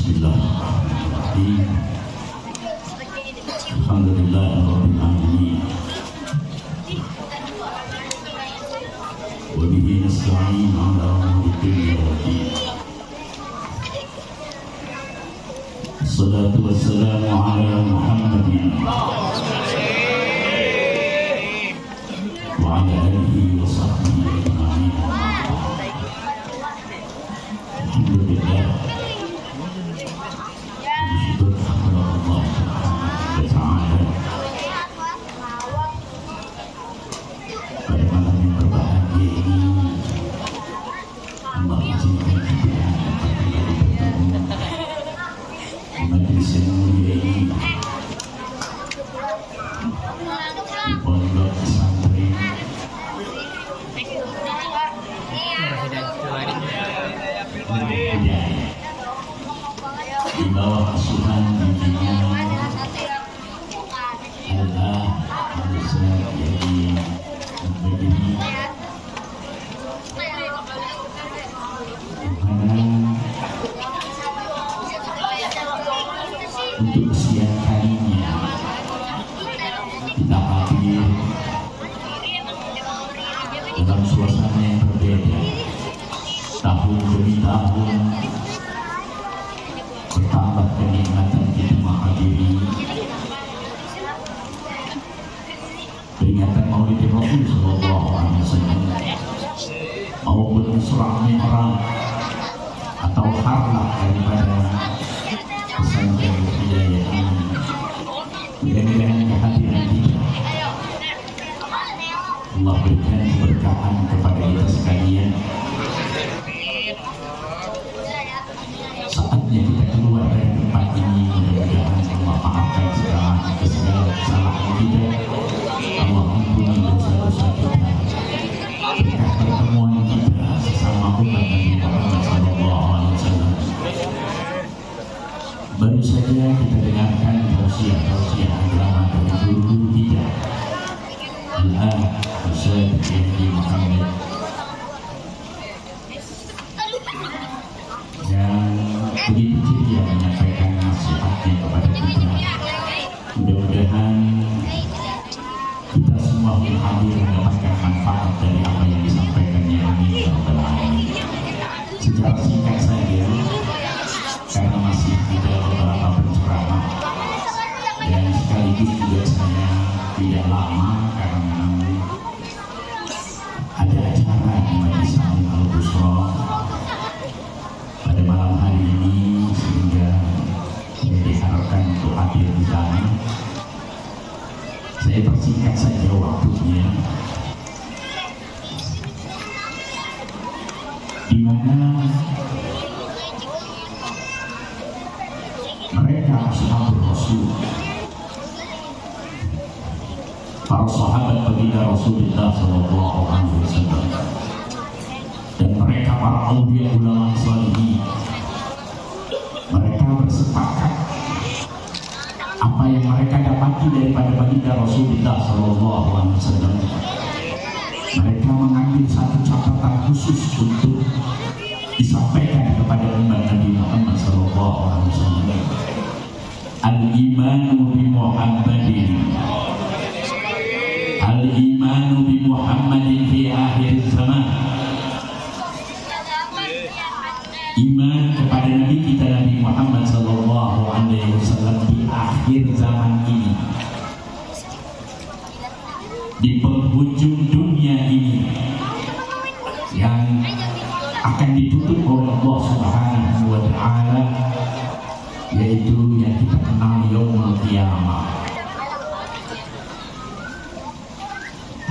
Bismillahirrahmanirrahim. Alhamdulillahirabbil alamin. Wa bihi nasta'in 'ala umuri dunya waddin. Assalatu wassalamu 'ala Muhammadin wa 'ala alihi wa sahbihi ajma'in. Alhamdulillah. Di bawah asuhan bimbingan Allah bisa jadi memberi untuk kesekian kalinya kita hadir dalam suasana yang berbeda tahun demi tahun. Bertambah kenikmatan kita menghadiri peringatan Maulid Rasul Sallallahu Alaihi Wasallam maupun Surah Mi'raj atau harlah daripada pesantren Hidayah ini. Mudah-mudahan kehadiran kita Allah berikan keberkahan kepada kita sekalian. Saatnya kita keluar dari tempat ini, mudah-mudahan Allah maafkan segala kesalahan kita, Allah ampuni dosa-dosa kita, berkah pertemuan kita sesama umat Nabi Muhammad SAW. Baru saja kita dengarkan tausiah agama dari guru kita Ustaz Haji Muhammad yang begitu ceria menyampaikan nasihatnya kepada kita. Mudah-mudahan kita semua yang hadir mendapatkan manfaat dari apa yang disampaikannya. Amin ya rabbal alamin. Secara singkat saja, karena masih ada beberapa penceramah dan sekaligus juga saya tidak lama karena ada acara di Majelis Taklim Al-Busra pada malam hari ini, sehingga saya diharapkan untuk hadir di sana. Saya persingkat saja waktunya, di mana mereka sahabat Rasul, para sahabat baginda Rasulullah Sallallahu Alaihi Wasallam, dan mereka para auliya ulama salihin, mereka bersepakat apa yang mereka dapati daripada baginda Rasulullah Sallallahu Alaihi Wasallam. Mereka mengambil satu catatan khusus untuk disampaikan kepada umat Nabi Muhammad Sallallahu Alaihi Wasallam. Al-imanu bi Muhammadin, al-imanu bi Muhammadin fi akhir zaman. Iman kepada Nabi kita Nabi Muhammad Sallallahu Alaihi Wasallam di akhir zaman ini, di penghujung dunia ini yang akan ditutup oleh Allah Subhanahu wa Ta'ala, yaitu yang kita kenal Yaumul Qiyamah.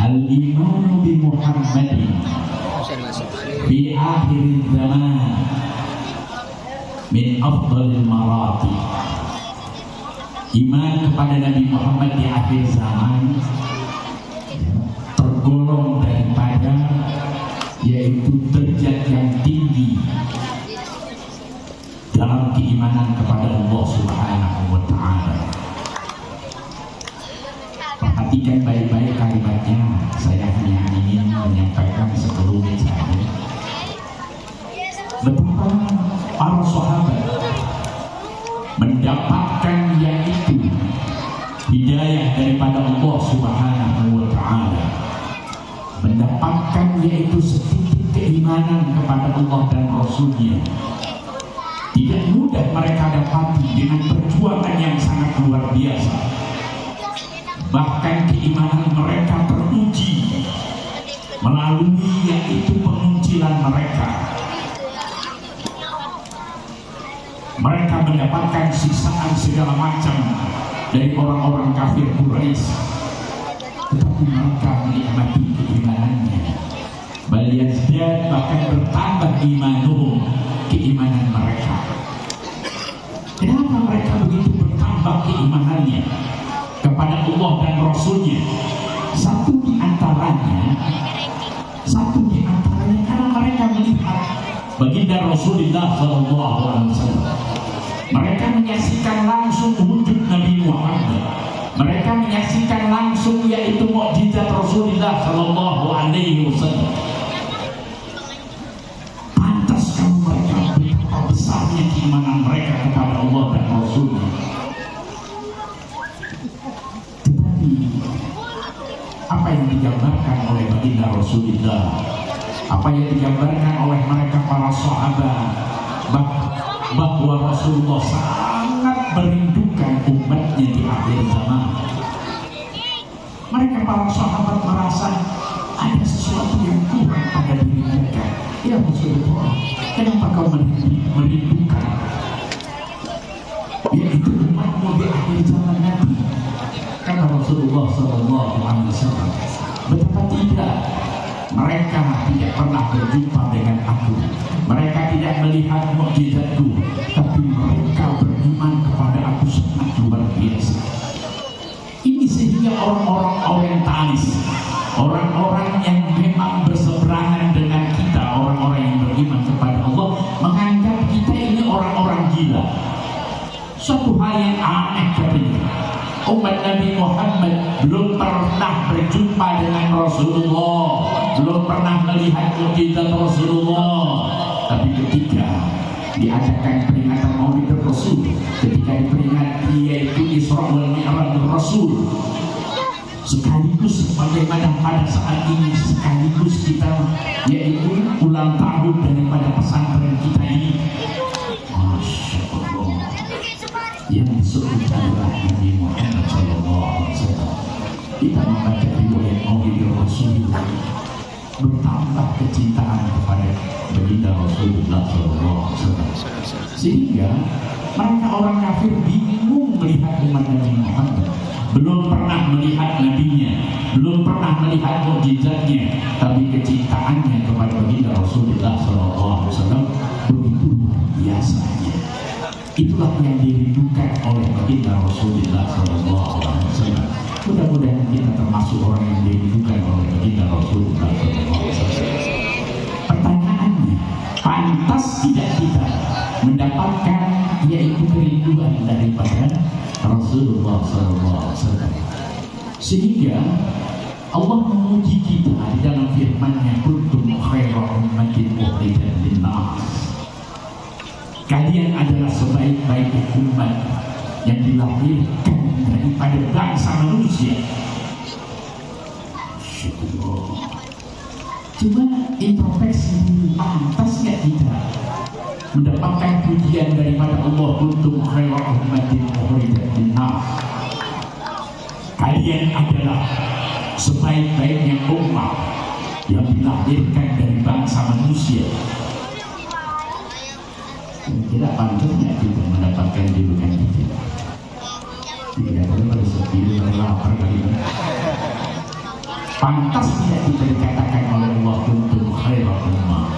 Al-imanu bi Muhammadin fi akhir zaman min afdalil maratib. Iman kepada Nabi Muhammad di akhir zaman tergolong daripada, yaitu derajat yang tinggi dalam keimanan kepada Allah Subhanahu wa Ta'ala. Perhatikan baik-baik kalimatnya, saya hanya ingin menyampaikan sebelum saya betapa para sahabat mendapatkan yang itu, hidayah daripada Allah Subhanahu wa Ta'ala, mendapatkan yaitu sedikit keimanan kepada Allah dan Rasulnya, tidak mudah mereka dapati dengan perjuangan yang sangat luar biasa. Bahkan keimanan mereka teruji melalui yaitu penguncilan mereka. Mereka mendapatkan siksaan segala macam dari orang-orang kafir Quraisy, tetapi mereka menikmati keimanannya. Bal yazdad, bahkan bertambah imanuhum, keimanan mereka. Kenapa mereka begitu bertambah keimanannya kepada Allah dan Rasulnya? Satu di antaranya karena mereka melihat baginda Rasulullah SAW. Mereka menyaksikan langsung wujud Nabi Muhammad. Mereka menyaksikan langsung yaitu mukjizat Rasulullah SAW. Pantas kalau mereka betapa besarnya keimanan mereka kepada Allah dan Rasulnya. Tetapi apa yang digambarkan oleh baginda Rasulullah, apa yang digambarkan oleh mereka para sahabat, bahwa Rasulullah sangat merindukan umatnya di akhir zaman. Mereka para sahabat merasa ada sesuatu yang kurang pada diri mereka. Ya Rasulullah, kenapa kau merindukan yaitu umatmu di akhir zaman nanti? Kata Rasulullah SAW, betapa tidak, mereka tidak pernah berjumpa dengan aku, mereka tidak melihat mukjizatku, tapi mereka beriman kepada aku sangat luar biasa. Ini sehingga orang-orang orientalis, orang-orang yang memang berseberangan dengan kita, orang-orang yang beriman kepada Allah, menganggap kita ini orang-orang gila. Suatu hal yang aneh katanya. Umat Nabi Muhammad belum pernah berjumpa dengan Rasulullah, belum pernah melihat mukjizat Rasulullah. Tapi ketika diadakan peringatan Maulid Rasul, ketika diperingati yaitu Isra wal Mi'raj Rasul, sekaligus bagaimana pada saat ini sekaligus kita yaitu ulang tahun daripada pesantren kita ini. Masya Allah, yang disebut adalah Nabi Muhammad SAW. Kita membaca riwayat Maulid Rasulullah, bertambah kecintaan kepada baginda Rasulullah SAW, sehingga mereka orang kafir bingung melihat umat Nabi Muhammad, belum pernah melihat nabinya, belum pernah melihat mukjizatnya, tapi kecintaannya kepada baginda Rasulullah SAW begitu luar biasanya. Itulah yang dirindukan oleh baginda Rasulullah SAW. Mudah-mudahan kita termasuk orang yang dirindukan oleh baginda Rasulullah SAW. Pertanyaannya, pantas tidak kita mendapatkan yaitu kerinduan daripada Rasulullah SAW? Sehingga Allah memuji kita di dalam firman-Nya, kuntum khairu ummatin ukhrijat lin-nas. Kalian adalah sebaik-baik umat yang dilahirkan daripada bangsa manusia. Cuma introspeksi diri, pantas nggak kita mendapatkan pujian daripada Allah, kuntum khairu ummatin ukhrijat lin-nas. Kalian adalah sebaik-baiknya umat yang dilahirkan dari bangsa manusia. Tidak pantasnya kita mendapatkan julukan itu. Tidak boleh pada sepuluh lapar kali ini. Pantas tidak kita dikatakan oleh Allah kuntum khairu ummah.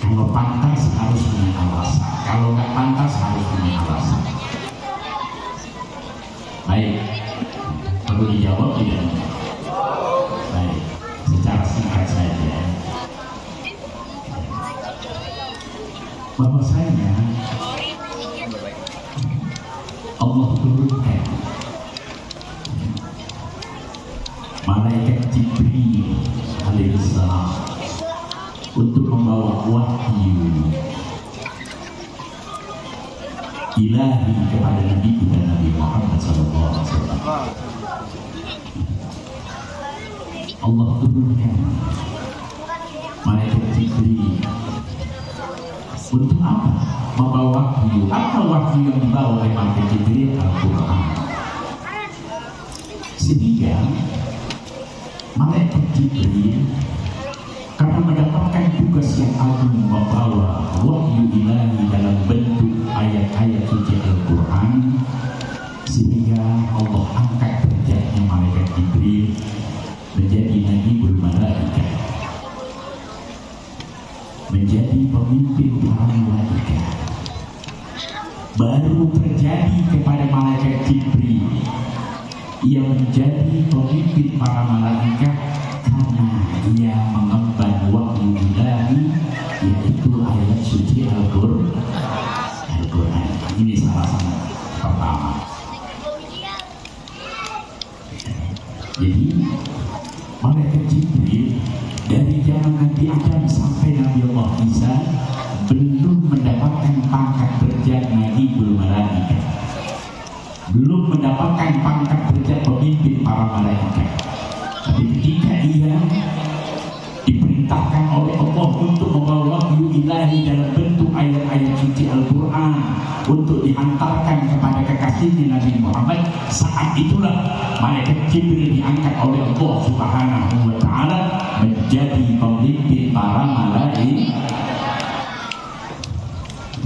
Kalau pantas harus punya alasan, kalau nggak pantas harus punya alasan. Baik, perlu dijawab tidak? Baik, secara singkat saja. Bahwasanya Allah turunkan malaikat Jibril alaihissalam untuk membawa wahyu ilahi kepada Nabi kita Nabi Muhammad SAW. Allah turunkan malaikat Jibril untuk apa? Membawa wahyu. Apa wahyu yang dibawa oleh malaikat Jibril? Al-Quran. Sehingga malaikat Jibril karena mendapatkan tugas yang agung membawa wahyu ilahi dalam bentuk ayat-ayat suci Al-Quran, sehingga Allah angkat derajatnya malaikat Jibril menjadi Nabiul Malaikat, menjadi pemimpin para malaikat. Baru terjadi kepada malaikat Jibril yang menjadi pemimpin para malaikat karena ia mengemban wahyu ilahi, yaitu ayat suci Al-Quran. Ini salah satu pertama. Jadi malaikat Jibril dari zaman Nabi Adam sampai Nabi Allah Isa belum mendapatkan pangkat derajat Nabiul Malaikat, belum mendapatkan pangkat derajat pemimpin para malaikat. Tapi ketika ia diperintahkan oleh Allah untuk membawa wahyu ilahi dalam bentuk ayat-ayat suci Al-Quran untuk dihantarkan kepada kekasihnya Nabi Muhammad, saat itulah malaikat Jibril diangkat oleh Allah Subhanahu wa Ta'ala menjadi pemimpin para malaikat.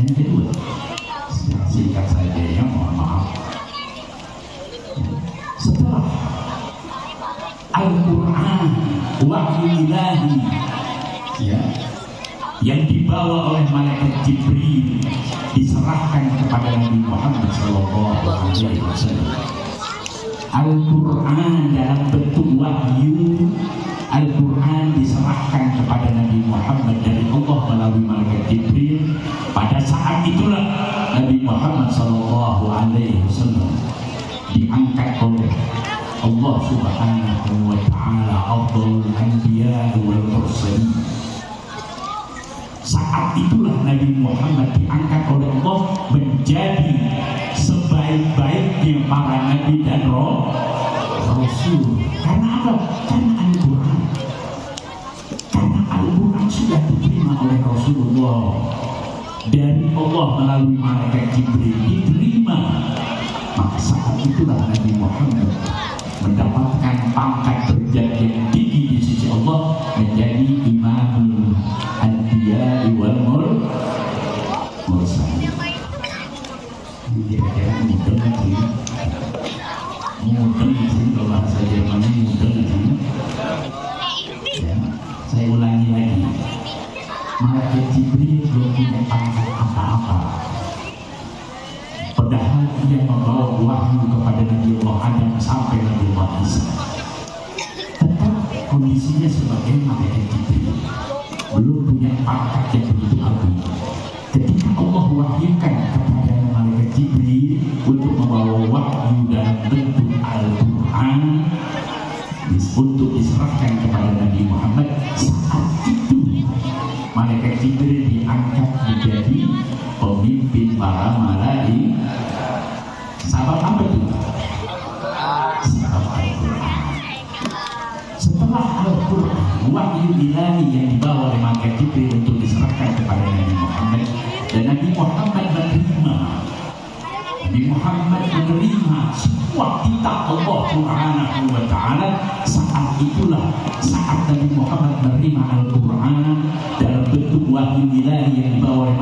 Yang kedua, singkat saja ya, mohon maaf. Setelah Al-Quran, wahyu ilahi ya, yang dibawa oleh malaikat Jibril diserahkan kepada Nabi Muhammad SAW. Al-Quran dalam bentuk wahyu, Al-Quran diserahkan kepada Nabi Muhammad dari Allah melalui malaikat Jibril. Pada saat itulah Nabi Muhammad SAW diangkat oleh Allah Subhanahu wa Ta'ala, afdhalul anbiya wal mursalin. Saat itulah Nabi Muhammad diangkat oleh Allah menjadi sebaik-baiknya para nabi dan rasul. Karena apa? Karena Al-Quran. Karena Al-Quran sudah diterima oleh Rasulullah dari Allah melalui malaikat Jibril, diterima. Maka saat itulah Nabi Muhammad mendapatkan pangkat derajat yang tinggi di sisi Allah, menjadi imamul anbiya wal mursalin. Kira-kira mudeng sih, kalau bahasa Jermannya mudeng sih. Ya, saya ulangi lagi, malaikat Jibril belum punya pangkat apa-apa. Padahal ia membawa wahyu kepada Nabi Allah Adam sampai Nabi Allah Isa. Tetap kondisinya sebagai malaikat Jibril, belum punya pangkat yang begitu agung. Ketika Allah wahyukan kepada malaikat Jibril untuk membawa wahyu dalam bentuk Al-Quran untuk diserahkan kepada Nabi Muhammad, saat itu malaikat Jibril diangkat menjadi pemimpin para malaikat. Sahabat apa itu? Sahabat Al-Quran. Setelah Al-Quran, wahyu ilahi yang dibawa oleh malaikat Jibril untuk diserahkan kepada Nabi Muhammad, dan Nabi Muhammad menerima. Nabi Muhammad menerima semua kitab Allah Subhanahu wa Ta'ala. Saat itulah saat Nabi Muhammad menerima Al-Quran dalam bentuk wahyu ilahi yang dibawa oleh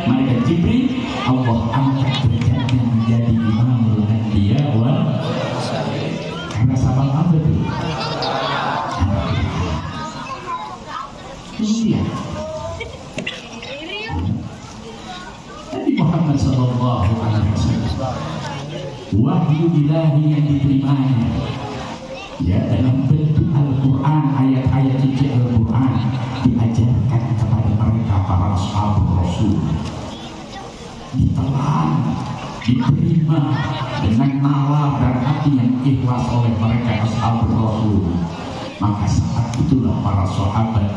malaikat Jibril, Allah angkat derajatnya menjadi imamul anbiya wal mursalin. Karena sahabat apa itu? Kemudian Nabi Muhammad SAW, wahyu ilahi yang diterimanya ya dalam bentuk Al-Quran, ayat-ayat suci Al-Quran diajarkan kepada mereka para sahabat Rasul, ditelan, diterima dengan nalar dan hati yang ikhlas oleh mereka sahabat Rasul. Maka saat itulah para sahabat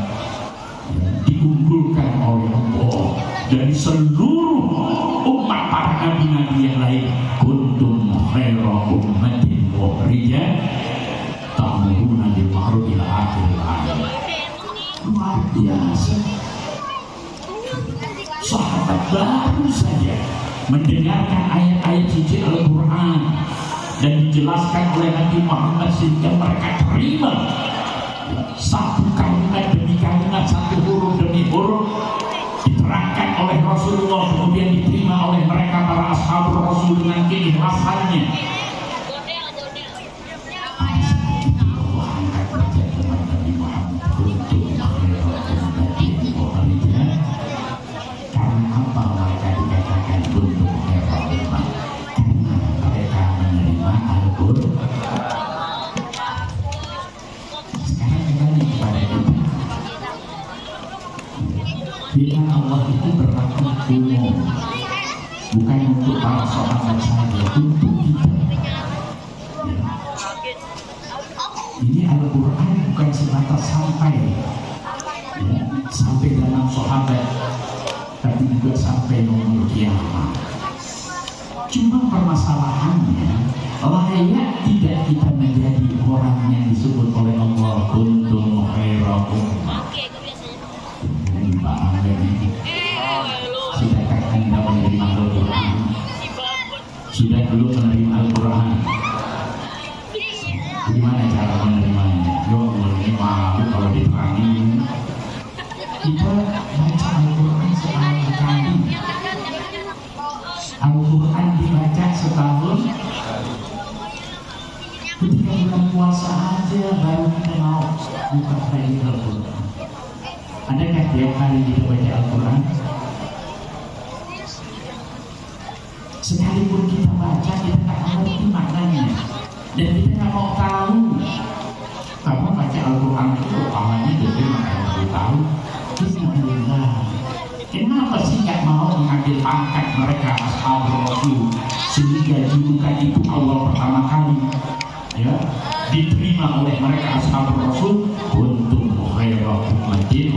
diunggulkan oleh Allah dari seluruh umat para nabi-nabi yang lain. Kuntum khaira ummatin ukhrijat ta'muruna bil ma'ruf ila akhiril ayat. Luar biasa. Sahabat baru saja mendengarkan ayat-ayat suci Al-Quran dan dijelaskan oleh Nabi Muhammad sehingga mereka terima satu kalimat demi kalimat, satu huruf demi huruf diterangkan oleh Rasulullah, kemudian diterima oleh mereka para ashabul Rasul dengan keikhlasannya. Firman Allah itu berlaku umum, bukan untuk para sahabat saja, untuk kita. Ya. Ini Al-Quran bukan sebatas sampai, ya, sampai dalam sahabat, tapi juga sampai yaumul kiamat. Cuma permasalahannya, layak tidak kita menjadi orang yang disebut oleh Allah kuntum khaira ummah. Sudahkah Anda menerima Al-Quran? Sudah belum menerima Al-Quran? Gimana cara menerimanya? Yo, menerima kalau diterangin. Kita baca Al-Quran sekali. Al-Quran dibaca setahun. Ketika bulan puasa aja baru kita mau buka lagi Al-Quran. Adakah tiap hari kita baca Al-Quran? Sekalipun kita baca, kita tak mengerti maknanya dan kita tak mau tahu. Karena baca Al-Quran itu pahalanya jadi 40 tahun. Bismillah. Kenapa sih gak mau mengambil pangkat mereka ashabul Rasul sehingga julukan itu Allah pertama kali ya diterima oleh mereka ashabul Rasul untuk khaira ummatin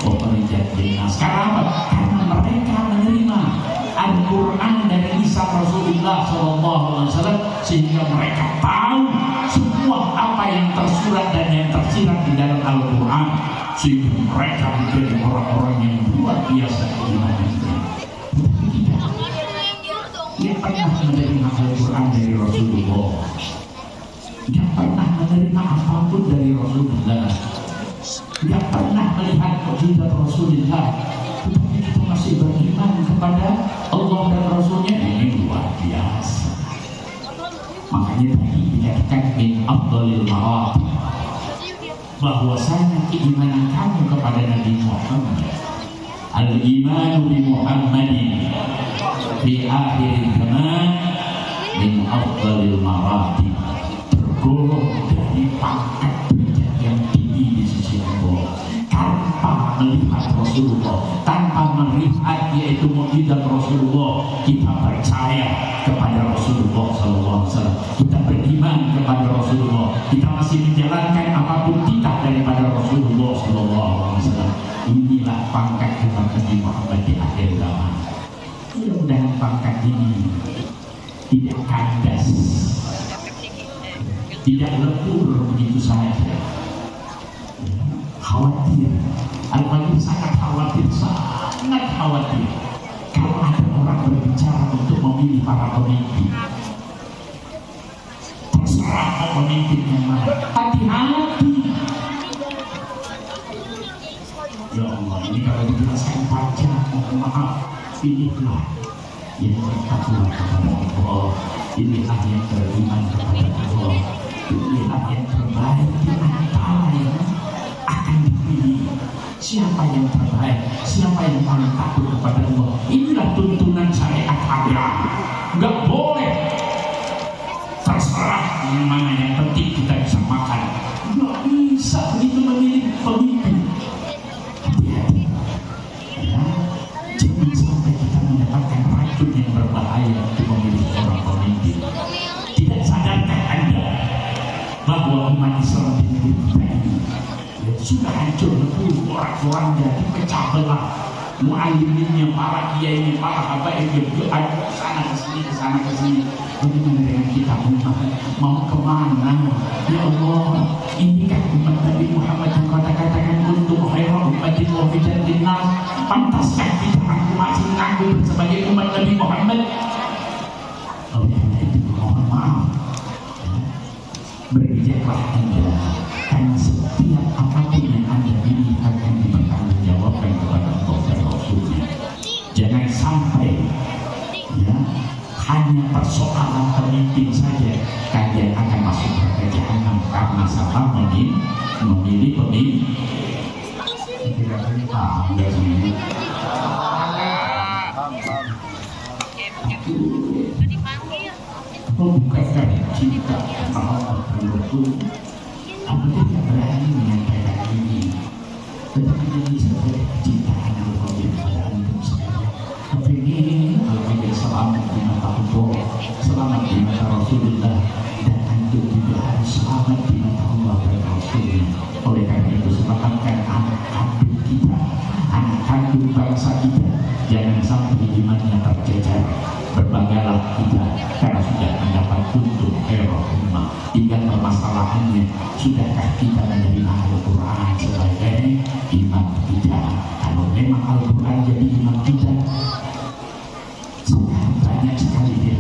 ukhrijat linnas. Karena apa? Karena mereka menerima Al-Quran dari lisan Rasulullah SAW sehingga mereka tahu semua apa yang tersurat dan yang tersirat di dalam Al-Quran, sehingga mereka menjadi orang-orang yang luar biasa imannya. Dia pernah menerima Al-Quran dari Rasulullah, dia pernah menerima apapun dari Rasulullah, dia pernah melihat mukjizat Rasulullah, tetapi kita masih beriman kepada Allah dan Rasulnya. Ini luar biasa. Makanya tadi dikatakan min afdhalil maratib, bahwasanya keimanan kamu kepada Nabi Muhammad, al-imanu bi Muhammadin fi akhir zaman min afdhalil maratib, tergolong dari pangkat derajat yang tinggi di sisi Allah. Tanpa melihat Rasulullah, tanpa melihat yaitu mukjizat Rasulullah, kita percaya kepada Rasulullah SAW, kita beriman kepada Rasulullah, kita masih menjalankan apapun titah daripada Rasulullah SAW. Inilah pangkat kita Nabi Muhammad di akhir zaman. Mudah-mudahan pangkat ini tidak kandas, tidak lebur begitu saja. Khawatir, Al-Fatih sangat khawatir kalau ada orang berbicara untuk memilih para pemimpin. Terserah mau pemimpin yang mana, hati-hati. Ya Allah, ini kalau dijelaskan panjang, mohon maaf, pilihlah yang bertakwa kepada Allah, pilihlah yang beriman kepada Allah, pilihlah yang terbaik di antara yang akan dipilih. Siapa yang terbaik, siapa yang paling takut kepada Allah. Inilah tuntunan syariat agama. Enggak boleh terserah yang mana, yang penting kita bisa makan. Enggak bisa begitu memilih pemimpin. Hati-hati ya, jangan sampai kita mendapatkan racun yang berbahaya untuk memilih orang pemimpin. Tidak sadarkah Anda bahwa umat Islam di negeri kita ini sudah hancur lebur, orang-orang jadi pecah belah muallimnya, para kiainya, para habaibnya ada ke sana ke sini. Bagaimana dengan kita umat mau kemana? Ya Allah, ini kan umat Nabi Muhammad yang kata-katakan untuk khairu ummatin ukhrijat linnas. Pantaskah kita masih mengaku sebagai umat Nabi Muhammad? Oleh karena itu mohon maaf, berbijaklah Anda, karena setiap apapun yang Anda pilih akan dipertanggungjawabkan kepada Allah dan Rasulnya. Jangan sampai ya hanya persoalan pemimpin saja kalian akan masuk neraka jahanam karena salah memilih pemimpin. Bukankah cinta Allah dan Rasul? Aku tidak berani menyampaikan ini, tetapi ini sebagai kecintaan yang luar biasa untuk saya. Tapi ini kalau kita selamat di mata Allah, selamat di mata Rasulullah, dan antum juga harus selamat di mata Allah dan Rasulnya. Oleh karena itu selamatkan anak kandung kita, anak kandung bangsa kita, jangan sampai imannya tercecer. Berbanggalah kita karena sudah mendapat untuk Eropa. Tinggal permasalahannya, sudahkah kita menerima Al-Quran sebagai imam kita? Kalau memang Al-Quran jadi imam kita, sekarang banyak sekali di